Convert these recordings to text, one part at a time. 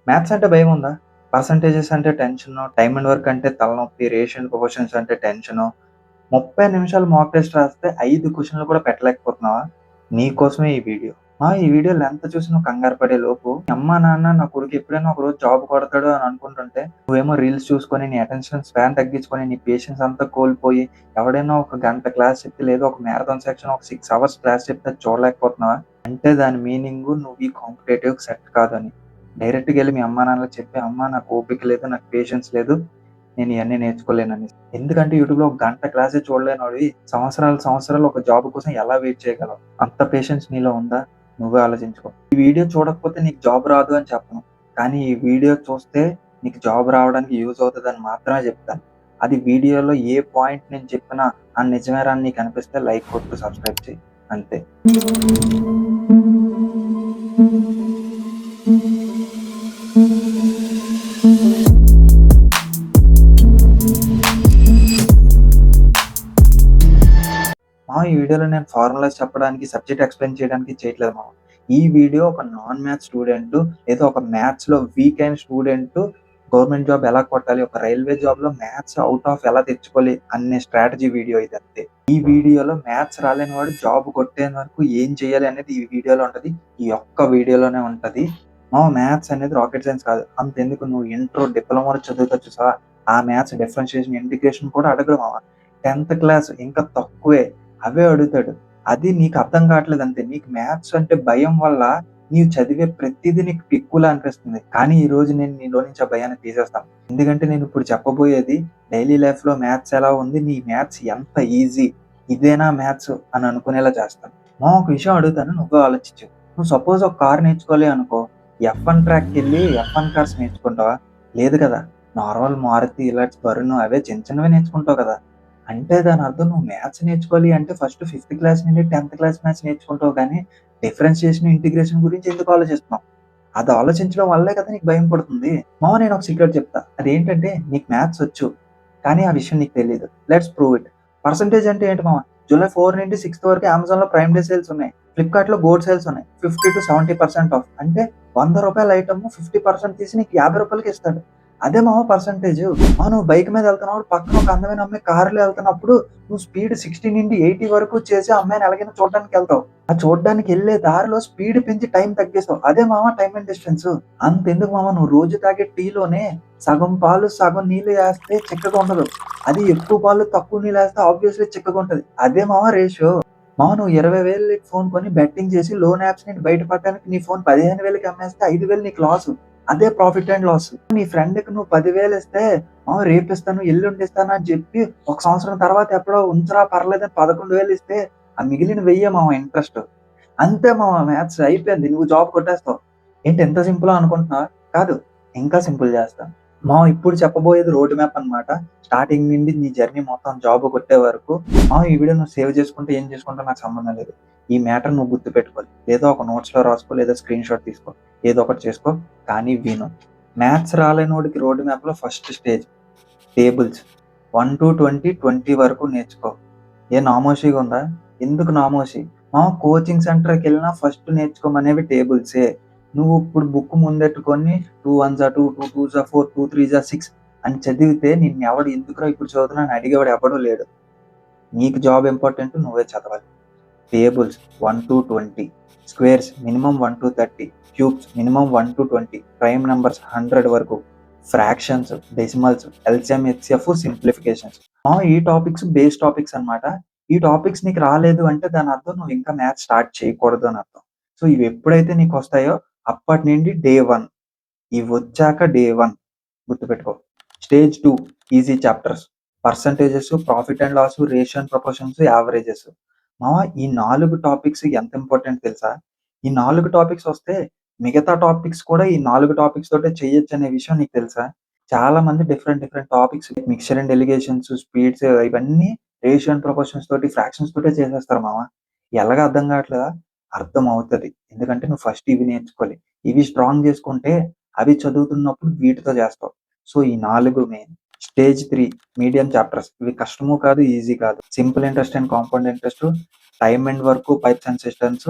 Maths అంటే భయముందా? Percentages అంటే tension, time and work అంటే తలనొప్పి, రేషియో ప్రపోర్షన్స్ అంటే టెన్షను. 30 నిమిషాలు మాక్ టెస్ట్ రాస్తే 5 క్వెషన్‌లు కూడా పెట్టలేకపోతున్నావా? నీకోసమే ఈ వీడియో. ఈ వీడియో లెంత్ చూసి నువ్వు కంగారు పడే లోపు, మీ అమ్మా, నాన్న నా కొడుకు ఎప్పుడైనా ఒకరోజు జాబ్ కొడతాడు అని అనుకుంటుంటే, నువ్వేమో రీల్స్ చూసుకొని, నీ అటెన్షన్ స్పాన్ తగ్గించుకొని, నీ పేషెన్స్ అంతా కోల్పోయి, ఎవడైనా ఒక గంట క్లాస్ చెప్తే లేదా ఒక మ్యారథాన్ సెక్షన్ ఒక 6 అవర్స్ క్లాస్ చెప్తే అది చూడలేకపోతున్నావా? అంటే దాని మీనింగు నువ్వు ఈ కాంపిటేటివ్‌కి సెట్ కాదని. డైరెక్ట్‌గా ఎళ్లి మీ అమ్మా, నాన్నలకి చెప్పి, అమ్మ నాకు ఓపిక లేదు, నాకు పేషెన్స్ లేదు, నేను ఇయన్నీ నేర్చుకోలేనని. ఎందుకంటే యూట్యూబ్‌లో ఒక గంట క్లాసే చూడలేనోడివి సంవత్సరాలు, సంవత్సరాలు ఒక జాబ్ కోసం ఎలా వెయిట్ చేయగలవు? అంత పేషెన్స్ నీలో ఉందా? నువ్వే ఆలోచించుకో. ఈ వీడియో చూడకపోతే నీకు జాబ్ రాదు అని చెప్పను. కానీ ఈ వీడియో చూస్తే నీకు జాబ్ రావడానికి యూజ్ అవుతదని మాత్రమే చెప్తాను. అది వీడియోలో ఏ పాయింట్ నేను చెప్పినా నిజమేరా అని నీకు అనిపిస్తే లైక్ కొట్టు, సబ్స్క్రైబ్ చెయ్యి. అంతే. ఈ వీడియోలో నేను ఫార్ములాస్ చెప్పడానికి, సబ్జెక్ట్ ఎక్స్‌ప్లెయిన్ చేయడానికి చేయట్లేదు మామ. ఈ వీడియో ఒక నాన్ మ్యాథ్స్ స్టూడెంట్ లేదా ఒక మ్యాథ్స్‌లో వీక్ అయిన స్టూడెంట్ గవర్నమెంట్ జాబ్ ఎలా కొట్టాలి, ఒక రైల్వే జాబ్‌లో మ్యాథ్స్ ఔట్ ఆఫ్ ఎలా తెచ్చుకోవాలి అనే స్ట్రాటజీ వీడియో ఇదంతే. ఈ వీడియోలో మ్యాథ్స్ రాలేని వాడు జాబ్ కొట్టేంత వరకు ఏం చేయాలి అనేది ఈ వీడియోలో ఉంటది. ఈ ఒక్క వీడియోలోనే ఉంటది. మ్యాథ్స్ అనేది రాకెట్ సైన్స్ కాదు. అంతెందుకు నువ్వు ఇంటర్, డిప్లొమాలో చదువుతావు చూసావా? ఆ మ్యాథ్స్ డిఫరెన్షియేషన్, ఇంటిగ్రేషన్ కూడా అడగడు మామ. 10థ్ క్లాస్ ఇంకా తక్కువే. అవే అడుగుతాడు. అది నీకు అర్థం కావట్లేదు అంతే. నీకు మ్యాథ్స్ అంటే భయం వల్ల నీవు చదివే ప్రతీదీ నీకు ఎక్కువలా అనిపిస్తుంది. కానీ ఈరోజు నేను నీలో నుంచి ఆ భయాన్ని తీసేస్తాను. ఎందుకంటే నేను ఇప్పుడు చెప్పబోయేది డైలీ లైఫ్‌లో మ్యాథ్స్ ఎలా ఉంది, నీ మ్యాథ్స్ ఎంత ఈజీ, ఇదేనా మ్యాథ్స్ అని అనుకునేలా చేస్తాను. ఒక విషయం అడుగుతాను, నువ్వే ఆలోచించు. నువ్వు సపోజ్ ఒక కార్ నేర్చుకోవాలి అనుకో, F1 ట్రాక్‌కెళ్ళి F1 కార్స్ నేర్చుకుంటావా? లేదు కదా! నార్మల్ మారుతి, లక్స్, వరుణ్ అవే చిన్న చిన్నవే నేర్చుకుంటావు కదా! అంటే దానర్థం నువ్వు మ్యాథ్స్ నేర్చుకోవాలి అంటే ఫస్ట్ 5థ్ క్లాస్ నుండి 10థ్ క్లాస్ మ్యాథ్స్ నేర్చుకుంటావు గానీ, డిఫరెన్షియేషన్, ఇంటిగ్రేషన్ గురించి ఎందుకు ఆలోచిస్తున్నావు? అది ఆలోచించడం వల్లే కదా నీకు భయం పడుతుంది. నేనొక సీక్రెట్ చెప్తా. అదేంటంటే నీకు మ్యాథ్స్ వచ్చు. కానీ ఆ విషయం నీకు తెలీదు. Let's prove it. పర్సెంటేజ్ అంటే ఏంటి మామ? జూలై 4 నుండి 6 వరకు అమెజాన్‌లో ప్రైమ్ డే సేల్స్ ఉన్నాయి. ఫ్లిప్‌కార్ట్‌లో గోల్డ్ సేల్స్ ఉన్నాయి. 50-70% ఆఫ్. అంటే రూ. 100 ఐటెమ్ 50% తీసి నీకు రూ. 50కి ఇస్తాడు. అదే మామ పర్సెంటేజు. నువ్వు బైక్ మీద వెళ్తున్నావు. పక్కన ఒక అందమైన అమ్మాయి కారులో వెళ్తున్నప్పుడు నువ్వు స్పీడ్ 60 నుండి 80 వరకు చేసి ఆ అమ్మాయిని ఎలాగైనా చూడడానికెళ్తావు. ఆ చూడ్డానికెళ్ళే దారిలో స్పీడ్ పెంచి టైం తగ్గిస్తావు. అదే మామ టైమ్ అండ్ డిస్టెన్స్. అంతెందుకు మామ, నువ్వు రోజు తాగే టీలోనే సగం పాలు, సగం నీళ్ళు ఏస్తే చిక్కగా ఉండదు. అది ఎక్కువ పాలు, తక్కువ నీళ్ళేస్తే ఆబ్వియస్‌లీ చిక్కగా ఉంటది. అదే మామ రేషియో. నువ్వు 20,000 పెట్టి ఫోన్ కొని బెట్టింగ్ చేసి లోన్ యాప్స్ నుండి బయటపడడానికి నీ ఫోన్ 15,000కి అమ్మేస్తే 5,000 నీకు లాసు. అదే ప్రాఫిట్ అండ్ లాస్. నీ ఫ్రెండ్‌కి నువ్వు 10,000 ఇస్తే రేపిస్తాను, ఎల్లుండి ఇస్తాను అని చెప్పి ఒక సంవత్సరం తర్వాత ఎప్పుడో ఉంచరా పర్లేదని 11,000 ఇస్తే ఆ మిగిలిన 1000 ఇంట్రెస్ట్. అంతే మ్యాథ్స్ అయిపోయింది. నువ్వు జాబ్ కొట్టేస్తావు. ఏంటి ఇంత సింపులా అనుకుంటున్నావా? కాదు. ఇంకా సింపుల్ చేస్తా. ఇప్పుడు చెప్పబోయేది రోడ్ మ్యాప్ అన్నమాట. స్టార్టింగ్ నుండి నీ జర్నీ మొత్తం జాబ్ కొట్టే వరకు. ఈ వీడియో నువ్వు సేవ్ చేసుకుంటే ఏం చేసుకుంటావో నాకు సంబంధం లేదు. ఈ మ్యాటర్ నువ్వు గుర్తుపెట్టుకోవాలి. లేదా ఒక నోట్స్‌లో రాసుకో, లేదా స్క్రీన్‌షాట్ తీసుకో. ఏదో ఒకటి చేసుకో. కానీ విను. మ్యాథ్స్ రాలేనోడికి రోడ్ మ్యాప్‌లో ఫస్ట్ స్టేజ్ టేబుల్స్. 1-20, 20 వరకు నేర్చుకో. నామోషీగా ఉందా? ఎందుకు నామోషీ? Coaching సెంటర్‌కెళ్ళినా first నేర్చుకోమనేవి టేబుల్సే. నువ్వు ఇప్పుడు బుక్ ముందెట్టుకొని 2 1 జా 2, 2 2 జా 4, 2 3 జా 6 అని చదివితే నిన్నెవడు ఎందుకురా ఇప్పుడు చదువుతున్నావు అని అడిగేవాడు ఎవ్వడు లేడు. నీకు జాబ్ ఇంపార్టెంట్, నువ్వే చదవాలి. Tables 1-20, squares minimum 1-30, cubes minimum 1-20, prime numbers 100 వరకు, fractions, decimals, LCM, HCF, simplifications. ఈ టాపిక్స్ బేస్ టాపిక్స్ అన్నమాట. ఈ టాపిక్స్ నీకు రాలేదు అంటే దాని అర్థం నువ్వు ఇంకా మ్యాథ్స్ స్టార్ట్ చేయకూడదు అని అర్థం. సో ఇవి ఎప్పుడైతే నీకొస్తాయో అప్పటి నుండి డే 1. ఇవొచ్చాక డే 1 గుర్తుపెట్టుకో. Stage 2 easy chapters. Percentages, profit and loss, ratio and proportions, averages. ఈ 4 టాపిక్స్ ఎంత ఇంపార్టెంట్ తెలుసా? ఈ 4 టాపిక్స్ వస్తే మిగతా టాపిక్స్ కూడా ఈ 4 టాపిక్స్ తోటే చేయొచ్చనే విషయం నీకు తెలుసా? చాలా మంది different different topics mixture and delegations, speeds ఇవన్నీ రేషియో అండ్ ప్రపోర్షన్స్ తోటి, ఫ్రాక్షన్స్ తోటే చేసేస్తారు మామ. ఎలాగో అర్థం కావట్లేదా? అర్థం అవుతది. ఎందుకంటే నువ్వు ఫస్ట్ ఇవి నేర్చుకోవాలి. ఇవి స్ట్రాంగ్ చేసుకుంటే అవి చదువుతున్నప్పుడు వీటితో చేస్తావు. సో ఈ 4 మెయిన్. Stage 3 medium chapters. ఇవి కష్టము కాదు, ఈజీ కాదు. Simple interest and compound interest, time and work, pipes and systems,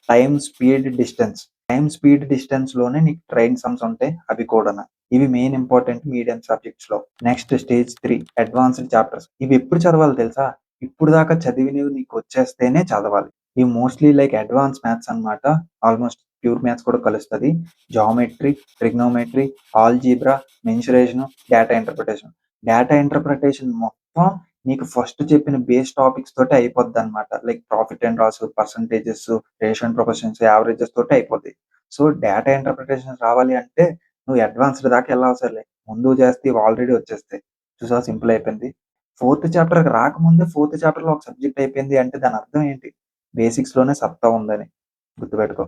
time, speed, distance. Time, speed, డిస్టెన్స్‌లోనే నీకు ట్రైన్ సమ్స్ ఉంటాయి. అవి కూడాను. ఇవి మెయిన్ ఇంపార్టెంట్ మీడియం సబ్జెక్ట్స్‌లో. Next stage 3 advanced chapters. ఇవి ఎప్పుడు చదవాలో తెలుసా? ఇప్పుడు దాకా చదివినవి నీకొచ్చేస్తేనే చదవాలి. ఇవి మోస్ట్‌లీ లైక్ అడ్వాన్స్ మ్యాథ్స్ అన్నమాట. ఆల్‌మోస్ట్ ప్యూర్ మ్యాథ్స్ కూడా కలుస్తది. Geometry, trigonometry, algebra, mensuration, data interpretation. Data interpretation మొత్తం నీకు ఫస్ట్ చెప్పిన బేస్ టాపిక్స్ తోటే అయిపోద్దన్నమాట. Like profit and loss, percentages, ratio and proportions, averages తోటే అయిపోద్ది. సో, డేటా ఇంటర్ప్రిటేషన్ రావాలి అంటే నువ్వు అడ్వాన్స్‌డ్ దాకా ఎళ్ళవసరం లే. ముందు చేస్తే ఇవి ఆల్రెడీ వచ్చేస్తాయి. చూసావా సింపుల్ అయిపోయింది. ఫోర్త్ చాప్టర్‌కి రాకముందే ఫోర్త్ చాప్టర్‌లో ఒక సబ్జెక్ట్ అయిపోయింది అంటే దాని అర్థం ఏంటి? బేసిక్స్‌లోనే సత్తా ఉందని. గుర్తుపెట్టుకో.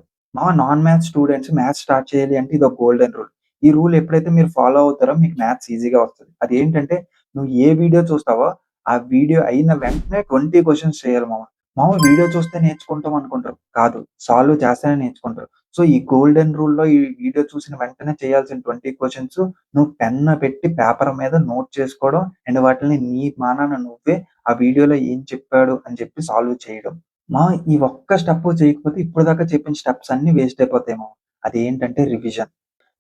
Non maths students maths start చేయాలి అంటే ఇదొక గోల్డెన్ రూల్. ఈ రూల్ ఎప్పుడైతే మీరు ఫాలో అవుతారో మీకు మ్యాథ్స్ ఈజీగా వస్తది. అదేంటంటే నువ్వు ఏ వీడియో చూస్తావో ఆ వీడియో అయిన వెంటనే 20 క్వెషన్స్ చేయాలి మామ. వీడియో చూస్తే నేర్చుకుంటాం అనుకుంటారు. కాదు. సాల్వ్ చేస్తేనే నేర్చుకుంటారు. సో, ఈ గోల్డెన్ రూల్‌లో ఈ వీడియో చూసిన వెంటనే చేయాల్సిన 20 క్వెషన్స్ నువ్వు పెన్ పెట్టి పేపర్ మీద నోట్ చేసుకోవడం అండ్ వాటిల్ని నీ మానాన నువ్వే ఆ వీడియోలో ఏం చెప్పాడు అని చెప్పి సాల్వ్ చేయడం. ఈ ఒక్క స్టెప్ చేయకపోతే ఇప్పటిదాకా చెప్పిన స్టెప్స్ అన్నీ వేస్ట్ అయిపోతాయి మామ. అదేంటంటే రివిజన్.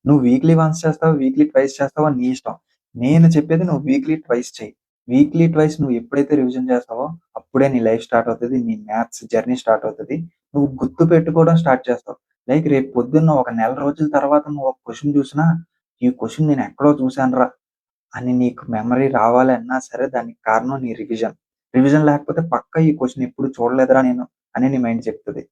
నువ్వు వీక్లీ వన్స్ చేస్తావా? వీక్లీ ట్వైస్ చేస్తావా? నీ ఇష్టం. నేను చెప్పేది నువ్వు వీక్లీ ట్వైస్ చెయి. వీక్లీ ట్వైస్ నువ్వు ఎప్పుడైతే రివిజన్ చేస్తావో అప్పుడే నీ లైఫ్ స్టార్ట్ అవుతది. నీ మ్యాథ్స్ జర్నీ స్టార్ట్ అవుతది. నువ్వు గుర్తుపెట్టుకోవడం స్టార్ట్ చేస్తావు. లైక్ రేపు పొద్దున్న ఒక నెల రోజుల తర్వాత నువ్వు ఒక క్వెషన్ చూసినా, ఈ క్వెషన్ నేను ఎక్కడో చూసానురా అని నీకు మెమరీ రావాలి అన్నా సరే దానికి కారణం నీ రివిజన్. రివిజన్ లేకపోతే పక్కా ఈ క్వెషన్ ఎప్పుడు చూడలేదురా నేను అని నీ మైండ్ చెప్తది.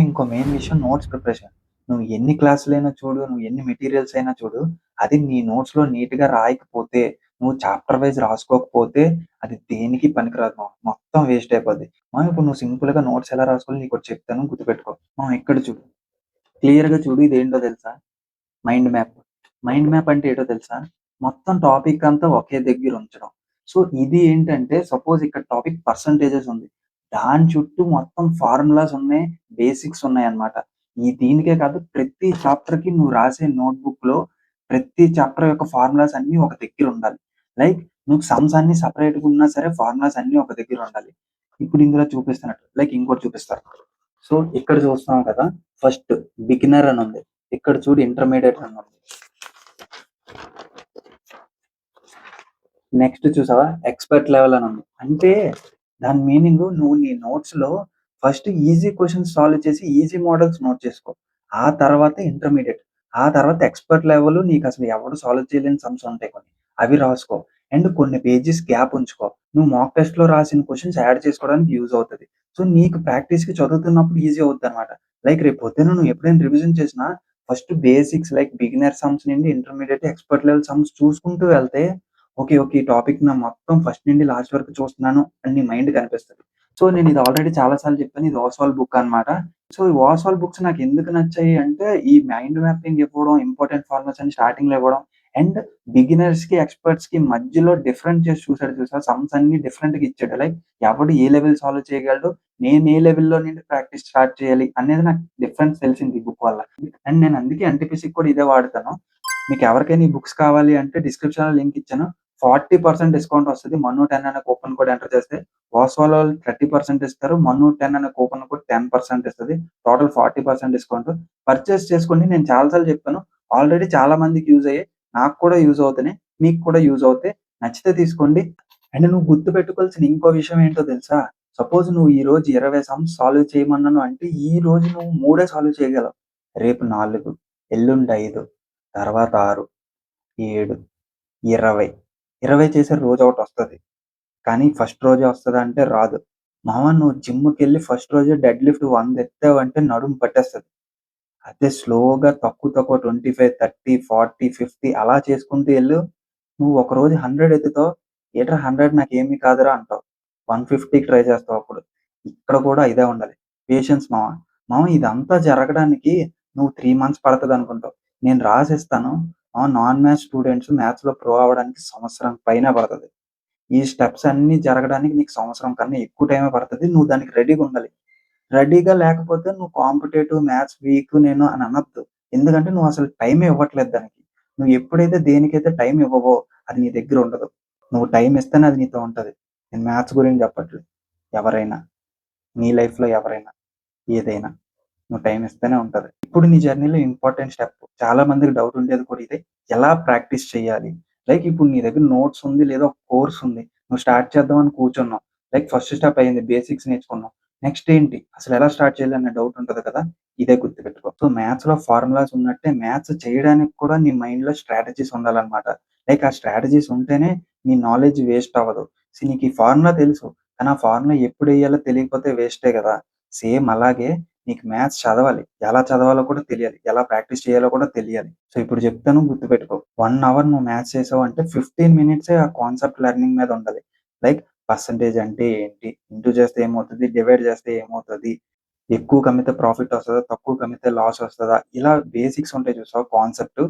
ఇంకో మెయిన్ విషయం నోట్స్ ప్రిపరేషన్. నువ్వు ఎన్ని క్లాసులైనా చూడు, నువ్వు ఎన్ని మెటీరియల్స్ అయినా చూడు, అది నీ నోట్స్‌లో నీట్‌గా రాయకపోతే, నువ్వు చాప్టర్ వైస్ రాసుకోకపోతే అది దేనికి పనికిరాదు మామ. మొత్తం వేస్ట్ అయిపోద్ది. ఇప్పుడు నువ్వు సింపుల్‌గా నోట్స్ ఎలా రాసుకోవాలో నీకోటి చెప్తాను గుర్తుపెట్టుకో. ఇక్కడ చూడు. క్లియర్‌గా చూడు ఇదేంటో తెలుసా? Mind map. మైండ్ మ్యాప్ అంటే ఏంటో తెలుసా? మొత్తం టాపిక్ అంతా ఒకే దగ్గర ఉంచడం. సో, ఇది ఏంటంటే సపోజ్ ఇక్కడ టాపిక్ పర్సెంటేజెస్ ఉంది. దాని చుట్టూ మొత్తం ఫార్ములాస్ ఉన్నాయి, బేసిక్స్ ఉన్నాయన్నమాట. దీనికే కాదు ప్రతి చాప్టర్‌కి నువ్వు రాసే నోట్‌బుక్‌లో ప్రతి చాప్టర్ యొక్క ఫార్ములాస్ అన్నీ ఒక దగ్గర ఉండాలి. లైక్ నువ్వు సమ్స్ అన్నీ సెపరేట్‌గా ఉన్నా సరే ఫార్ములాస్ అన్నీ ఒక దగ్గర ఉండాలి. ఇప్పుడు ఇందులో చూపిస్తున్నట్టు లైక్ ఇంకోటి చూపిస్తా. సో, ఇక్కడ చూస్తున్నావు కదా! ఫస్ట్ బిగినర్ అని ఉంది. ఇక్కడ చూడు ఇంటర్మీడియేట్ అని ఉంది. నెక్స్ట్ చూసావా ఎక్స్‌పర్ట్ లెవెల్ అని ఉంది. అంటే దాని మీనింగ్ నువ్వు నీ నోట్స్‌లో ఫస్ట్ ఈజీ క్వెషన్స్ సాల్వ్ చేసి ఈజీ మోడల్స్ నోట్ చేసుకో. ఆ తర్వాత ఇంటర్మీడియేట్. ఆ తర్వాత ఎక్స్‌పర్ట్ లెవెల్ నీకసలు ఎవడు సాల్వ్ చేయలేని సమ్స్ ఉంటాయి కొన్ని. అవి రాసుకో. అండ్ కొన్ని పేజెస్ గ్యాప్ ఉంచుకో. నువ్వు మాక్ టెస్ట్‌లో రాసిన క్వెషన్స్ యాడ్ చేసుకోవడానికి యూజ్ అవుతది. సో, నీకు ప్రాక్టీస్‌కి చదువుతున్నప్పుడు ఈజీ అవుద్దనమాట. లైక్ రేపు పొద్దున్న నువ్వు ఎప్పుడైనా రివిజన్ చేసినా first basics like beginner sums నుండి ఇంటర్మీడియేట్, ఎక్స్‌పర్ట్ లెవెల్ సమ్స్ చూసుకుంటూ వెళ్తే ఓకే. ఓకే. ఈ టాపిక్ నా మొత్తం ఫస్ట్ నుండి లాస్ట్ వరకు చూస్తున్నాను అని నీ మైండ్‌కి అనిపిస్తది. సో, నేనిది ఆల్రెడీ చాలా సార్లు చెప్పాను. ఇది ఓస్వాల్ బుక్ అన్నమాట. సో, ఈ ఓస్వాల్ బుక్స్ నాకెందుకు నచ్చాయి అంటే, ఈ మైండ్ మ్యాపింగ్ ఇవ్వడం, ఇంపార్టెంట్ ఫార్ములాస్ అన్ని స్టార్టింగ్‌లో ఇవ్వడం అండ్ బిగినర్స్‌కి, ఎక్స్‌పర్ట్స్‌కి మధ్యలో డిఫరెంట్ చేసి చూసాడు చూసావా? సమ్స్ అన్ని డిఫరెంట్‌గా ఇచ్చాడు. లైక్ ఎవడు ఏ లెవెల్ సాల్వ్ చేయగలడు, నేను ఏ లెవెల్‌లో నుండి ప్రాక్టీస్ స్టార్ట్ చేయాలి అనేది నాకు డిఫరెన్స్ తెలిసింది ఈ బుక్ వల్ల. అండ్ నేను అందుకే ఎన్‌టీపీసీకి కూడా ఇదే వాడతాను. మీకెవరికైనా ఈ బుక్స్ కావాలి అంటే డిస్క్రిప్షన్‌లో లింక్ ఇచ్చాను. 40% డిస్కౌంట్ వస్తది. మన్ను10 అనే కూపన్ కోడ్ ఎంటర్ చేస్తే ఓస్వాల్ 30% ఇస్తారు. మన్ను10 అనే కూపన్ కోడ్ 10% ఇస్తది. Total 40% discount. పర్చేస్ చేసుకోండి. నేను చాలా సార్లు చెప్పాను. ఆల్రెడీ చాలా మందికి యూజ్ అయ్యాయి. నాకు కూడా యూజ్ అవుతున్నాయి. మీకు కూడా యూజ్ అవుతాయి. నచ్చితే తీసుకోండి. అండ్ నువ్వు గుర్తుపెట్టుకోవాల్సిన ఇంకో విషయం ఏంటో తెలుసా? సపోజ్ నువ్వు ఈరోజు 20 సమ్స్ సాల్వ్ చేయమన్నాను అంటే ఈరోజు నువ్వు 3 సాల్వ్ చేయగలవు. రేపు 4, ఎల్లుండి 5, తర్వాత 6, 7, 20. 20 చేసే రోజొకటొస్తది. కానీ ఫస్ట్ రోజే వస్తదా అంటే రాదు. నువ్వు జిమ్‌కెళ్ళి ఫస్ట్ రోజే డెడ్ లిఫ్ట్ 100 ఎత్తావంటే నడుము పట్టేస్తది. అదే స్లోగా తక్కువ తక్కువ 25, 30, 40, 50 అలా చేసుకుంటూ ఎళ్ళు. నువ్వు ఒకరోజు 100 ఎత్తుతావు. ఏంట్రా 100 నాకేమి కాదురా అంటావు. 150కి ట్రై చేస్తావప్పుడు. ఇక్కడ కూడా ఇదే ఉండాలి. పేషెన్స్ మామ. ఇదంతా జరగడానికి నువ్వు 3 మంత్స్ పడతదనుకుంటావు. నేను రాసిస్తాను. నాన్ మ్యాథ్స్ స్టూడెంట్స్ మ్యాథ్స్‌లో ప్రో అవ్వడానికి సంవత్సరం పైనే పడతది. ఈ స్టెప్స్ అన్నీ జరగడానికి నీకు సంవత్సరం కన్నా ఎక్కువ టైమే పడతది. నువ్వు దానికి రెడీగుండాలి. రెడీగా లేకపోతే నువ్వు కాంపిటేటివ్ మ్యాథ్స్ వీక్ నేను అని అనొద్దు. ఎందుకంటే నువ్వసలు టైమే ఇవ్వట్లేదు దానికి. నువ్వు ఎప్పుడైతే దేనికైతే టైం ఇవ్వవో అది నీ దగ్గర ఉండదు. నువ్వు టైం ఇస్తేనే అది నీతో ఉంటది. నేను మ్యాథ్స్ గురించి చెప్పట్లేదు. ఎవరైనా, నీ లైఫ్‌లో ఎవరైనా, ఏదైనా. నువ్వు టైం ఇస్తేనే ఉంటది. ఇప్పుడు నీ జర్నీలో ఇంపార్టెంట్ స్టెప్ చాలా మందికి డౌట్ ఉండేది కూడా ఇదే. ఎలా ప్రాక్టీస్ చేయాలి? లైక్ ఇప్పుడు నీ దగ్గర నోట్స్ ఉంది లేదా ఒక కోర్స్ ఉంది. నువ్వు స్టార్ట్ చేద్దాం అని కూర్చున్నావు. లైక్ ఫస్ట్ స్టెప్ అయింది. బేసిక్స్ నేర్చుకున్నావు. నెక్స్ట్ ఏంటి? అసలు ఎలా స్టార్ట్ చేయాలి అనే డౌట్ ఉంటది కదా! ఇదే గుర్తుపెట్టుకో. సో, మ్యాథ్స్‌లో ఫార్ములాస్ ఉన్నట్టే మ్యాథ్స్ చేయడానికి కూడా నీ మైండ్‌లో స్ట్రాటజీస్ ఉండాలన్నమాట. లైక్ ఆ స్ట్రాటజీస్ ఉంటేనే నీ నాలెడ్జ్ వేస్ట్ అవ్వదు. నీకు ఈ ఫార్ములా తెలుసు. కానీ ఆ ఫార్ములా ఎప్పుడెయ్యాలో తెలియకపోతే వేస్టే గదా! సేమ్ అలాగే నీకు మ్యాథ్స్ చదవాలి. ఎలా చదవాలో కూడా తెలియాలి. ఎలా ప్రాక్టీస్ చేయాలో కూడా తెలియాలి. సో, ఇప్పుడు చెప్తాను గుర్తుపెట్టుకో. 1 అవర్ నువ్వు మ్యాథ్స్ చేసావంటే 15 మినిట్సే ఆ కాన్సెప్ట్ లెర్నింగ్ మీద ఉండాలి. లైక్ పర్సెంటేజ్ అంటే ఏంటి? ఇంటూ చేస్తే ఏమవుతది? డివైడ్ చేస్తే ఏమవుతది? ఎక్కువ కమ్మితే ప్రాఫిట్ వస్తదా? తక్కువ కమ్మితే లాస్ వస్తదా? ఇలా బేసిక్స్ ఉంటాయి చూసావా కాన్సెప్ట్.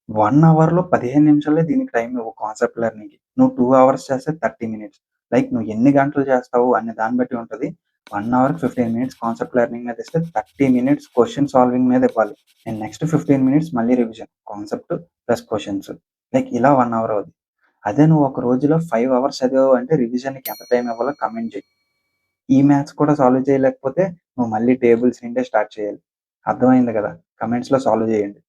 1 అవర్‌లో 15 నిమిషాలే దీనికి టైం ఇవ్వు కాన్సెప్ట్ లెర్నింగ్‌కి. నువ్వు 2 అవర్స్ చేస్తే 30 మినిట్స్. లైక్ నువ్వు ఎన్ని గంటలు చేస్తావు అనే దాన్ని బట్టి ఉంటది. 1 అవర్‌కి 15 మినిట్స్ కాన్సెప్ట్ లెర్నింగ్ మీద ఇస్తే 30 మినిట్స్ క్వెషన్ సాల్వింగ్ మీద ఇవ్వాలి. అండ్ నెక్స్ట్ 15 మినిట్స్ మళ్ళీ revision. Concept plus questions. Like ఇలా 1 అవర్ అవుద్ది. అదే నువ్వు ఒక రోజులో 5 అవర్స్ చదివావు అంటే రివిజన్‌కి ఎంత టైం ఇవ్వాలో కామెంట్ చెయి. ఈ మ్యాథ్స్ కూడా సాల్వ్ చేయలేకపోతే నువ్వు మళ్ళీ టేబుల్స్ నుండే స్టార్ట్ చేయాలి. అర్థమైంది కదా! కామెంట్స్‌లో సాల్వ్ చేయండి.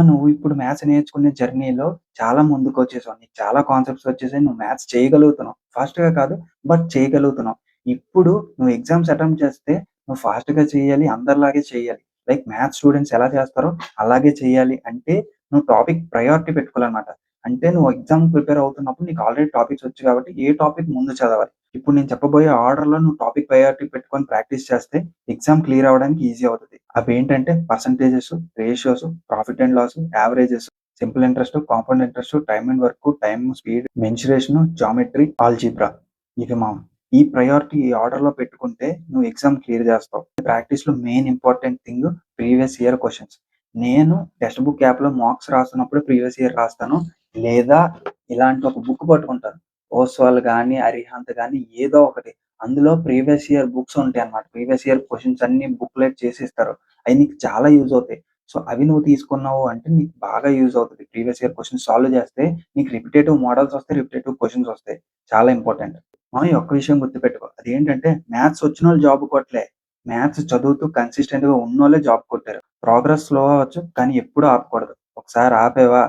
నువ్వు ఇప్పుడు మ్యాథ్స్ నేర్చుకునే జర్నీలో చాలా ముందుకొచ్చేసావు. నీకు చాలా కాన్సెప్ట్స్ వచ్చేసాయి. నువ్వు మ్యాథ్స్ చేయగలుగుతున్నావు. ఫాస్ట్‌గా కాదు, బట్ చేయగలుగుతున్నావు. ఇప్పుడు నువ్వు ఎగ్జామ్స్ అటెంప్ట్ చేస్తే నువ్వు ఫాస్ట్‌గా చేయాలి. అందరిలాగే చేయాలి. లైక్ మ్యాథ్స్ స్టూడెంట్స్ ఎలా చేస్తారో అలాగే చేయాలి అంటే నువ్వు టాపిక్ ప్రయారిటీ పెట్టుకోవాలనమాట. అంటే నువ్వు ఎగ్జామ్ ప్రిపేర్ అవుతున్నప్పుడు నీకు ఆల్రెడీ టాపిక్స్ వచ్చు కాబట్టి ఏ టాపిక్ ముందు చదవాలి. ఇప్పుడు నేను చెప్పబోయే ఆర్డర్‌లో నువ్వు టాపిక్ ప్రయారిటీ పెట్టుకొని ప్రాక్టీస్ చేస్తే ఎగ్జామ్ క్లియర్ అవ్వడానికి ఈజీ అవుతది. అవేంటంటే percentages, ratios, profit and loss, averages, simple interest, compound interest, time and work, time, speed, mensuration, geometry, algebra. ఇవి ఈ ప్రయారిటీ ఈ ఆర్డర్‌లో పెట్టుకుంటే నువ్వు ఎగ్జామ్ క్లియర్ చేస్తావు. ప్రాక్టీస్‌లో main important thing previous year questions. నేను టెక్స్ట్ బుక్ యాప్‌లో మార్క్స్ రాస్తున్నప్పుడు ప్రీవియస్ ఇయర్ రాస్తాను. లేదా ఇలాంటి ఒక బుక్ పట్టుకుంటాను. ఓస్వాల్ గాని, అరిహంత్ గాని ఏదో ఒకటి. అందులో ప్రీవియస్ ఇయర్ బుక్స్ ఉంటాయన్నమాట. ప్రీవియస్ ఇయర్ క్వెషన్స్ అన్నీ బుక్‌లెట్ చేసిస్తారు. అయి నీకు చాలా యూజ్ అవుతాయి. సో, అవి నువ్వు తీసుకున్నావు అంటే నీకు బాగా యూజ్ అవుతది. ప్రీవియస్ ఇయర్ క్వెషన్స్ సాల్వ్ చేస్తే నీకు రిపిటేటివ్ మోడల్స్ వస్తాయి. రిపిటేటివ్ క్వెషన్స్ వస్తాయి. చాలా ఇంపార్టెంట్. ఈ ఒక్క విషయం గుర్తుపెట్టుకో. అదేంటంటే మ్యాథ్స్ వచ్చినోళ్ళు జాబ్ కొట్టలే. మ్యాథ్స్ చదువుతూ కన్సిస్టెంట్‌గా ఉన్నోళ్ళే జాబ్ కొట్టారు. ప్రోగ్రెస్ స్లో అవ్వచ్చు. కానీ ఎప్పుడూ ఆపకూడదు. ఒకసారి ఆపావా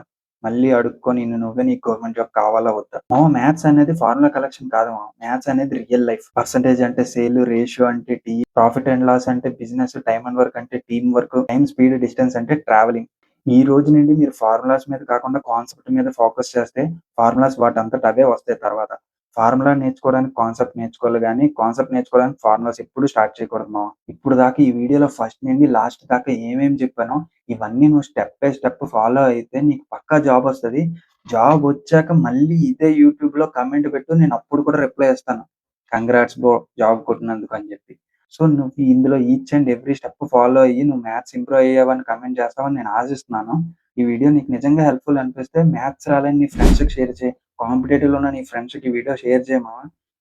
మళ్ళీ అడుక్కొని నువ్వే నీకు గవర్నమెంట్ జాబ్ కావాలా వద్దా? మ్యాథ్స్ అనేది ఫార్ములా కలెక్షన్ కాదు మ్యాథ్స్ అనేది రియల్ లైఫ్. పర్సెంటేజ్ అంటే సేల్, రేషియో అంటే టీ, ప్రాఫిట్ అండ్ లాస్ అంటే బిజినెస్, టైమ్ అండ్ వర్క్ అంటే team work, time, speed, distance అంటే ట్రావెలింగ్. ఈ రోజు నుండి మీరు ఫార్ములాస్ మీద కాకుండా కాన్సెప్ట్ మీద ఫోకస్ చేస్తే ఫార్ములాస్ వాటంతట అవే వస్తాయి తర్వాత. ఫార్ములా నేర్చుకోవడానికి కాన్సెప్ట్ నేర్చుకోవాలి గానీ, కాన్సెప్ట్ నేర్చుకోవడానికి ఫార్ములాస్ ఎప్పుడు స్టార్ట్ చేయకూడదు ఇప్పుడు దాకా ఈ వీడియోలో ఫస్ట్ నుండి లాస్ట్ దాకా ఏమేమి చెప్పానో ఇవన్నీ నువ్వు స్టెప్ బై స్టెప్ ఫాలో అయితే నీకు పక్కా జాబొస్తది. జాబొచ్చాక మళ్ళీ ఇదే యూట్యూబ్‌లో కామెంట్ పెట్టు. నేనప్పుడు కూడా రిప్లై ఇస్తాను. కంగ్రాట్స్ బ్రో జాబ్ కొట్టినందుకు అని చెప్పి. సో, నువ్వు ఇందులో each and every step follow అయ్యి నువ్వు మ్యాథ్స్ ఇంప్రూవ్ అయ్యావని కామెంట్ చేస్తావని నేను ఆశిస్తున్నాను. ఈ వీడియో నీకు నిజంగా హెల్ప్‌ఫుల్ అనిపిస్తే మ్యాథ్స్ రాలని నీ ఫ్రెండ్స్‌కి షేర్ చేయి. కాంపిటేటివ్‌లో ఉన్న నీ ఫ్రెండ్స్‌కి ఈ వీడియో షేర్ చేయి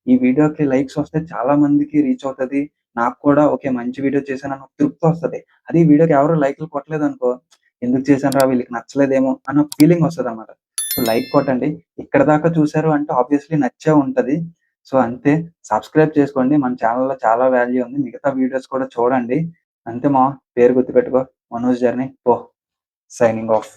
ఈ వీడియోకి లైక్స్ వస్తే చాలా మందికి రీచ్ అవుతది. నాకు కూడా ఓకే. మంచి వీడియో చేశానన్న తృప్తొస్తది. అదే ఈ వీడియోకి ఎవరు లైక్‌లు కొట్టలేదనుకో, ఎందుకు చేశానురా వీళ్ళకి నచ్చలేదేమో అన్న ఫీలింగ్ వస్తదన్నమాట. సో, లైక్ కొట్టండి. ఇక్కడి దాకా చూసారు అంటే ఆబ్వియస్‌లీ నచ్చే ఉంటది. సో, అంతే. సబ్స్క్రైబ్ చేసుకోండి. మన ఛానెల్‌లో చాలా వాల్యూ ఉంది. మిగతా వీడియోస్ కూడా చూడండి. అంతే పేరు గుర్తుపెట్టుకో. మనోజ్ జర్నీ పో. Signing off.